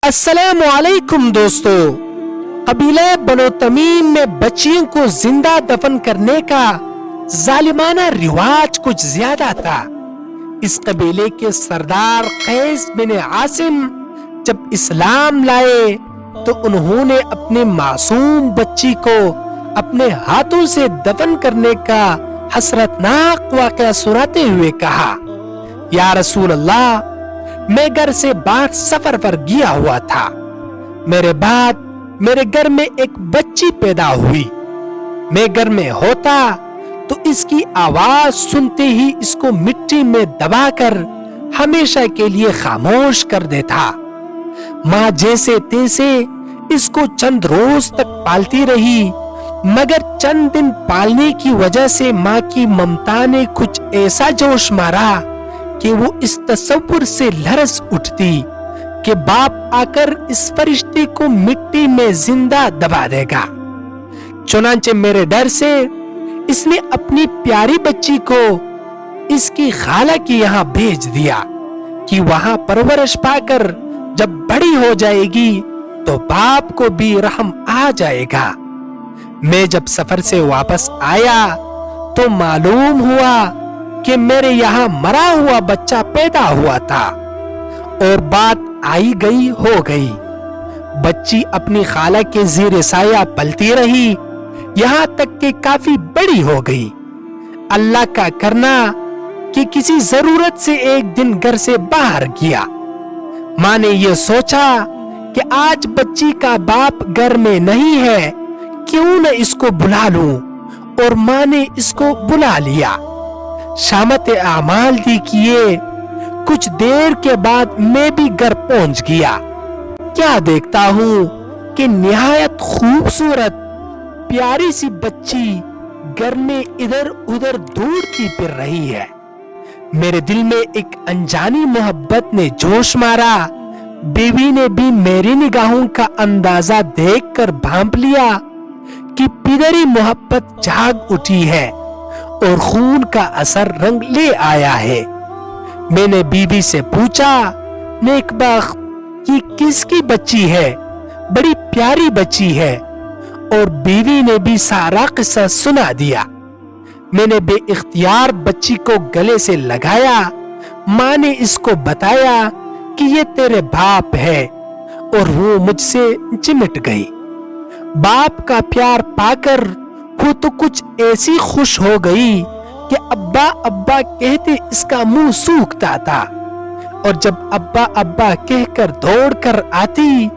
अस्सलाम वालेकुम दोस्तों। कबीले बनो तमीम में बच्चियों को जिंदा दफन करने का जालिमाना रिवाज कुछ ज्यादा था। इस कबीले के सरदार कैस बिन आसिम जब इस्लाम लाए तो उन्होंने अपने मासूम बच्ची को अपने हाथों से दफन करने का हसरतनाक वाक़या सुनाते हुए कहा, या रसूल अल्लाह, मैं घर से बाहर सफर पर गया हुआ था। मेरे बाद मेरे घर में एक बच्ची पैदा हुई। मैं घर में होता तो इसकी आवाज सुनते ही इसको मिट्टी में दबाकर हमेशा के लिए खामोश कर देता। माँ जैसे तैसे इसको चंद रोज तक पालती रही, मगर चंद दिन पालने की वजह से माँ की ममता ने कुछ ऐसा जोश मारा कि वो इस तसव्वुर से लरस उठती कि बाप आकर इस फरिश्ते को मिट्टी में जिंदा दबा देगा। चुनांचे मेरे डर से इसने अपनी प्यारी बच्ची को इसकी खाला के यहाँ भेज दिया कि वहां परवरिश पाकर जब बड़ी हो जाएगी तो बाप को भी रहम आ जाएगा। मैं जब सफर से वापस आया तो मालूम हुआ कि मेरे यहाँ मरा हुआ बच्चा पैदा हुआ था और बात आई गई हो गई। बच्ची अपनी खाला के ज़ेर साया पलती रही, यहाँ तक कि काफी बड़ी हो गई। अल्लाह का करना कि किसी जरूरत से एक दिन घर से बाहर गया। माँ ने यह सोचा कि आज बच्ची का बाप घर में नहीं है, क्यों न इसको बुला लूं, और माँ ने इसको बुला लिया। शामत आमाल दी किए कुछ देर के बाद मैं भी घर पहुंच गया। क्या देखता हूँ कि निहायत खूबसूरत प्यारी सी बच्ची घर में इधर उधर दौड़ती फिर रही है। मेरे दिल में एक अनजानी मोहब्बत ने जोश मारा। बीवी ने भी मेरी निगाहों का अंदाजा देखकर भांप लिया कि पिदरी मोहब्बत जाग उठी है और खून का असर रंग ले आया है। मैंने बीवी से पूछा, नेकबख्त, कि किसकी बच्ची है? बड़ी प्यारी बच्ची है। और बीवी ने भी सारा किस्सा सुना दिया। मैंने बेइख्तियार बच्ची को गले से लगाया। माँ ने इसको बताया कि ये तेरे बाप है, और वो मुझसे चिमट गई। बाप का प्यार पाकर वो तो कुछ ऐसी खुश हो गई कि अब्बा अब्बा कहते इसका मुंह सूखता था, और जब अब्बा अब्बा कहकर दौड़कर आती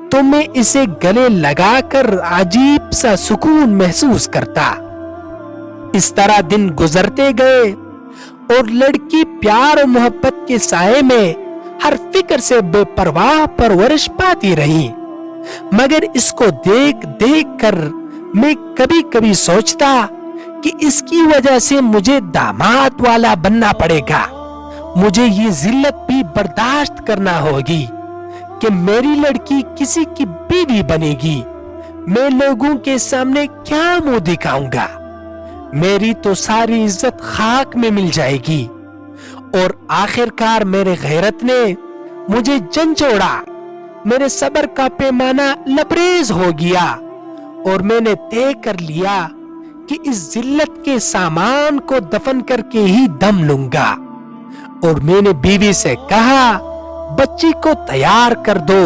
तो मैं इसे गले लगाकर अजीब सा सुकून महसूस करता। इस तरह दिन गुजरते गए और लड़की प्यार और मोहब्बत के साए में हर फिक्र से बेपरवाह परवरिश पाती रही। मगर इसको देख देख कर मैं कभी कभी सोचता कि इसकी वजह से मुझे दामाद वाला बनना पड़ेगा। मुझे ये जिल्लत भी बर्दाश्त करना होगी कि मेरी लड़की किसी की बीवी बनेगी। मैं लोगों के सामने क्या मुंह दिखाऊंगा? मेरी तो सारी इज्जत खाक में मिल जाएगी। और आखिरकार मेरे गैरत ने मुझे झंझोड़ा। मेरे सब्र का पैमाना लबरेज हो गया और मैंने तय कर लिया कि इस जिल्लत के सामान को दफन करके ही दम लूंगा। और मैंने बीवी से कहा, बच्ची को तैयार कर दो,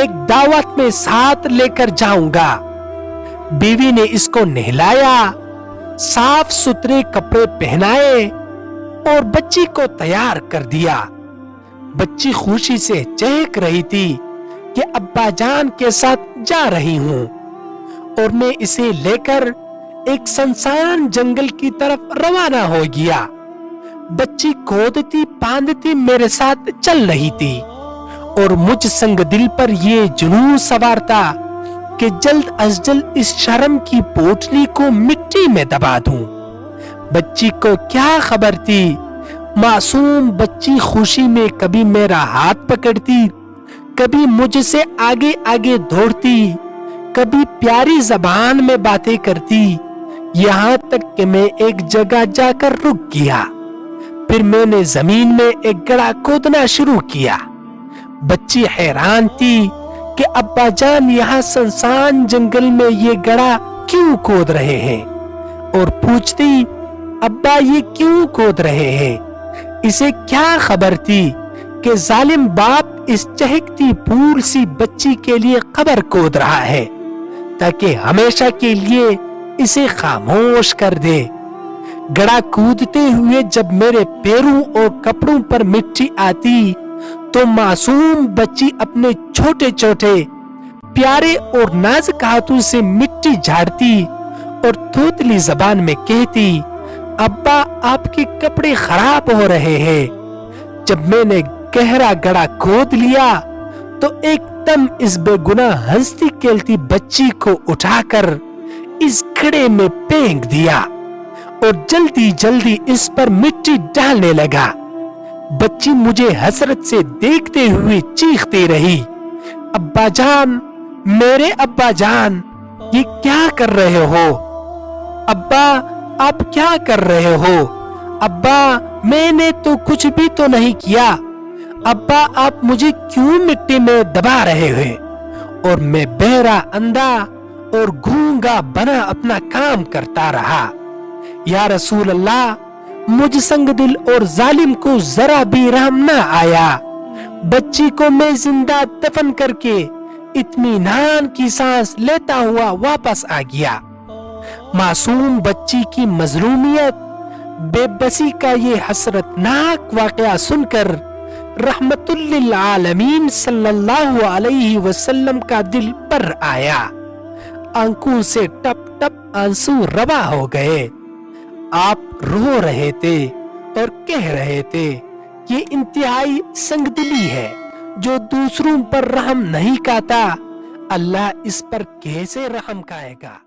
एक दावत में साथ लेकर जाऊंगा। बीवी ने इसको नहलाया, साफ सुथरे कपड़े पहनाए और बच्ची को तैयार कर दिया। बच्ची खुशी से चहक रही थी कि अब्बा जान के साथ जा रही हूँ, और मैं इसे लेकर एक सुनसान जंगल की तरफ रवाना हो गया। बच्ची कूदती पांदती मेरे साथ चल रही थी और मुझ संग दिल पर ये जुनून सवार था कि जल्द अज जल्द इस शर्म की पोटली को मिट्टी में दबा दूं। बच्ची को क्या खबर थी, मासूम बच्ची खुशी में कभी मेरा हाथ पकड़ती, कभी मुझसे आगे आगे दौड़ती, कभी प्यारी जबान में बातें करती, यहाँ तक कि मैं एक जगह जाकर रुक गया। फिर मैंने जमीन में एक गड्ढा खोदना शुरू किया। बच्ची हैरान थी कि अब्बा जान यहाँ सुनसान जंगल में ये गड़ा क्यों खोद रहे हैं, और पूछती अब्बा ये क्यों खोद रहे हैं। इसे क्या खबर थी कि जालिम बाप इस चहकती फूल सी बच्ची के लिए कब्र खोद रहा है ताकि हमेशा के लिए इसे खामोश कर दे। गड़ा कूदते हुए जब मेरे पैरों और कपड़ों पर मिट्टी आती तो मासूम बच्ची अपने छोटे छोटे प्यारे और नाजुक हाथों से मिट्टी झाड़ती और तोतली जबान में कहती अब्बा आपके कपड़े खराब हो रहे हैं। जब मैंने गहरा गड़ा खोद लिया तो एकदम इस बेगुनाह हंसती खेलती बच्ची को उठाकर इस गड्ढे में फेंक दिया और जल्दी जल्दी इस पर मिट्टी डालने लगा। बच्ची मुझे हसरत से देखते हुए चीखती रही, अब्बा जान, मेरे अब्बा जान, ये क्या कर रहे हो? अब्बा आप क्या कर रहे हो? अब्बा मैंने तो कुछ भी तो नहीं किया। अब्बा आप मुझे क्यों मिट्टी में दबा रहे हैं? और मैं बहरा अंधा और गूंगा बना अपना काम करता रहा। या रसूल अल्लाह, मुझ संग दिल और जालिम को जरा भी रहम न आया। बच्ची को मैं जिंदा दफन करके इत्मीनान की सांस लेता हुआ वापस आ गया। मासूम बच्ची की मजलूमियत, बेबसी का ये हसरतनाक वाकया सुनकर रहमतुल लिल आलमीन सल्लल्लाहु अलैहि वसल्लम का दिल पर आया। आंखों से टप टप आंसू रवा हो गए। आप रो रहे थे और कह रहे थे ये इंतहाई संगदिली है जो दूसरों पर रहम नहीं खाता, अल्लाह इस पर कैसे रहम खाएगा।